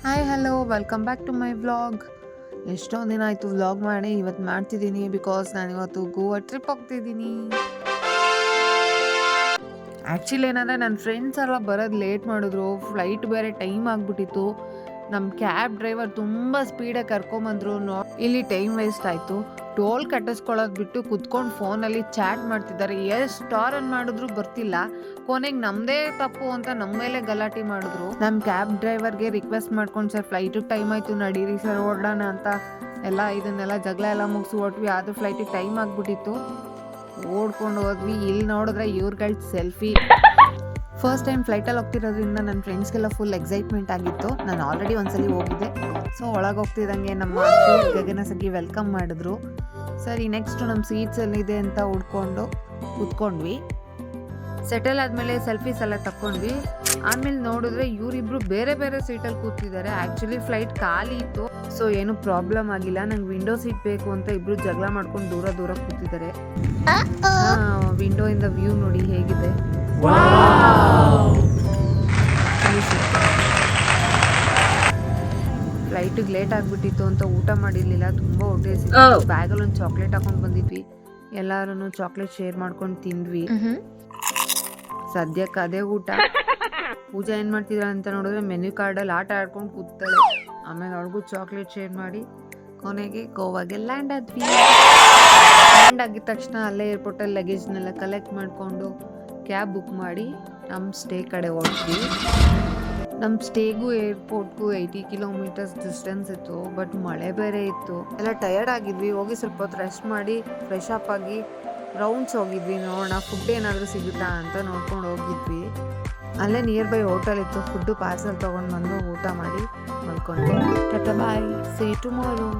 Hi hello welcome back to my vlog. ಎಷ್ಟೊಂದು ದಿನ ಆಯಿತು ವ್ಲಾಗ್ ಮಾಡಿ, ಇವತ್ತು ಮಾಡ್ತಿದ್ದೀನಿ ಬಿಕಾಸ್ ನಾನು ಇವತ್ತು ಗೋವಾ ಟ್ರಿಪ್ ಹೋಗ್ತಿದ್ದೀನಿ. ಆ್ಯಕ್ಚುಲಿ ಏನಂದರೆ ನನ್ನ ಫ್ರೆಂಡ್ಸ್ ಎಲ್ಲ ಬರೋದು ಲೇಟ್ ಮಾಡಿದ್ರು, ಫ್ಲೈಟ್ ಬೇರೆ ಟೈಮ್ ಆಗಿಬಿಟ್ಟಿತ್ತು. ನಮ್ಮ ಕ್ಯಾಬ್ ಡ್ರೈವರ್ ತುಂಬ ಸ್ಪೀಡಾಗಿ ಕರ್ಕೊಂಬಂದರು. ಇಲ್ಲಿ ಟೈಮ್ ವೇಸ್ಟ್ ಆಯಿತು. ಟೋಲ್ ಕಟ್ಟಿಸ್ಕೊಳ್ಳೋದು ಬಿಟ್ಟು ಕುತ್ಕೊಂಡು ಫೋನಲ್ಲಿ ಚಾಟ್ ಮಾಡ್ತಿದ್ದಾರೆ. ಎಷ್ಟು ಟಾರನ್ ಮಾಡಿದ್ರು ಬರ್ತಿಲ್ಲ. ಕೊನೆಗೆ ನಮ್ಮದೇ ತಪ್ಪು ಅಂತ ನಮ್ಮ ಮೇಲೆ ಗಲಾಟೆ ಮಾಡಿದ್ರು. ನಮ್ಮ ಕ್ಯಾಬ್ ಡ್ರೈವರ್ಗೆ ರಿಕ್ವೆಸ್ಟ್ ಮಾಡ್ಕೊಂಡು, ಸರ್ ಫ್ಲೈಟಿಗೆ ಟೈಮ್ ಆಯಿತು ನಡೀರಿ ಸರ್ ಹೊರಡೋಣ ಅಂತ ಇದನ್ನೆಲ್ಲ ಜಗಳ ಎಲ್ಲ ಮುಗಿಸಿ ಹೊಟ್ವಿ. ಆದರೂ ಫ್ಲೈಟಿಗೆ ಟೈಮ್ ಆಗಿಬಿಟ್ಟಿತ್ತು. ಓಡ್ಕೊಂಡು ಹೋದ್ವಿ. ಇಲ್ಲಿ ನೋಡಿದ್ರೆ ಇವ್ರುಗಳ ಸೆಲ್ಫಿ. ಫಸ್ಟ್ ಟೈಮ್ ಫ್ಲೈಟಲ್ಲಿ ಹೋಗ್ತಿರೋದ್ರಿಂದ ನನ್ನ ಫ್ರೆಂಡ್ಸ್ಗೆಲ್ಲ ಫುಲ್ ಎಕ್ಸೈಟ್ಮೆಂಟ್ ಆಗಿತ್ತು. ನಾನು ಆಲ್ರೆಡಿ ಒಂದ್ಸಲಿ ಹೋಗಿದ್ದೆ. ಸೊ ಒಳಗೆ ಹೋಗ್ತಿದ್ದಂಗೆ ನಮ್ಮ ಗಗನಸಗಿ ವೆಲ್ಕಮ್ ಮಾಡಿದ್ರು. ಸರಿ ನೆಕ್ಸ್ಟ್ ನಮ್ಮ ಸೀಟ್ಸ್ ಎಲ್ಲಿದೆ ಅಂತ ಹುಡ್ಕೊಂಡು ಕೂತ್ಕೊಂಡ್ವಿ. ಸೆಟಲ್ ಆದಮೇಲೆ ಸೆಲ್ಫೀಸ್ ಎಲ್ಲ ತಕ್ಕೊಂಡ್ವಿ. ಆಮೇಲೆ ನೋಡಿದ್ರೆ ಇವರಿಬ್ರು ಬೇರೆ ಬೇರೆ ಸೀಟಲ್ಲಿ ಕೂತಿದ್ದಾರೆ. ಆ್ಯಕ್ಚುಲಿ ಫ್ಲೈಟ್ ಖಾಲಿ ಇತ್ತು, ಸೊ ಏನು ಪ್ರಾಬ್ಲಮ್ ಆಗಿಲ್ಲ. ನಂಗೆ ವಿಂಡೋ ಸೀಟ್ ಬೇಕು ಅಂತ ಇಬ್ರು ಜಗಳ ಮಾಡ್ಕೊಂಡು ದೂರ ದೂರ ಕೂತಿದ್ದಾರೆ. ವಿಂಡೋ ಇಂದ ವ್ಯೂ ನೋಡಿ ಹೇಗಿದೆ. ಫ್ಲೈಟಿಗೆ ಲೇಟ್ ಆಗಿಬಿಟ್ಟಿತ್ತು ಅಂತ ಊಟ ಮಾಡಿರಲಿಲ್ಲ, ತುಂಬ ಹೊಟ್ಟೆ ಹಸಿತು. ಬ್ಯಾಗಲ್ಲಿ ಒಂದು ಚಾಕ್ಲೇಟ್ ಹಾಕೊಂಡು ಬಂದಿದ್ವಿ. ಎಲ್ಲರೂ ಚಾಕ್ಲೇಟ್ ಶೇರ್ ಮಾಡ್ಕೊಂಡು ತಿಂದ್ವಿ. ಸದ್ಯಕ್ಕೆ ಅದೇ ಊಟ. ಪೂಜಾ ಏನು ಮಾಡ್ತಿದ್ರ ಅಂತ ನೋಡಿದ್ರೆ ಮೆನ್ಯೂ ಕಾರ್ಡಲ್ಲಿ ಆಟ ಆಡ್ಕೊಂಡು ಕೂತಾಳೆ. ಆಮೇಲೆ ಅವ್ರಿಗೂ ಚಾಕ್ಲೇಟ್ ಶೇರ್ ಮಾಡಿ ಕೊನೆಗೆ ಗೋವಾಗೆ ಲ್ಯಾಂಡ್ ಆದ್ವಿ. ಲ್ಯಾಂಡ್ ಆಗಿದ ತಕ್ಷಣ ಅಲ್ಲೇ ಏರ್ಪೋರ್ಟಲ್ಲಿ ಲಗೇಜ್ನೆಲ್ಲ ಕಲೆಕ್ಟ್ ಮಾಡಿಕೊಂಡು ಕ್ಯಾಬ್ ಬುಕ್ ಮಾಡಿ ನಮ್ಮ ಸ್ಟೇ ಕಡೆ ಹೊರಟ್ವಿ. ನಮ್ಮ ಸ್ಟೇಗೂ ಏರ್ಪೋರ್ಟ್ಗೂ 80 ಕಿಲೋಮೀಟರ್ಸ್ ಡಿಸ್ಟೆನ್ಸ್ ಇತ್ತು. ಬಟ್ ಮಳೆ ಬೇರೆ ಇತ್ತು, ಎಲ್ಲ ಟಯರ್ಡ್ ಆಗಿದ್ವಿ. ಹೋಗಿ ಸ್ವಲ್ಪ ಹೊತ್ತು ರೆಸ್ಟ್ ಮಾಡಿ ಫ್ರೆಶ್ ಅಪ್ ಆಗಿ ರೌಂಡ್ಸ್ ಹೋಗಿದ್ವಿ. ನೋಡೋಣ ಫುಡ್ ಏನಾದರೂ ಸಿಗುತ್ತಾ ಅಂತ ನೋಡ್ಕೊಂಡು ಹೋಗಿದ್ವಿ. ಅಲ್ಲೇ ನಿಯರ್ ಬೈ ಹೋಟೆಲ್ ಇತ್ತು. ಫುಡ್ಡು ಪಾರ್ಸಲ್ ತೊಗೊಂಡು ಬಂದು ಊಟ ಮಾಡಿ ಮಲ್ಕೊಂಡ್ವಿ. ಬಾಯ್, ಸೀ ಟುಮಾರೋ.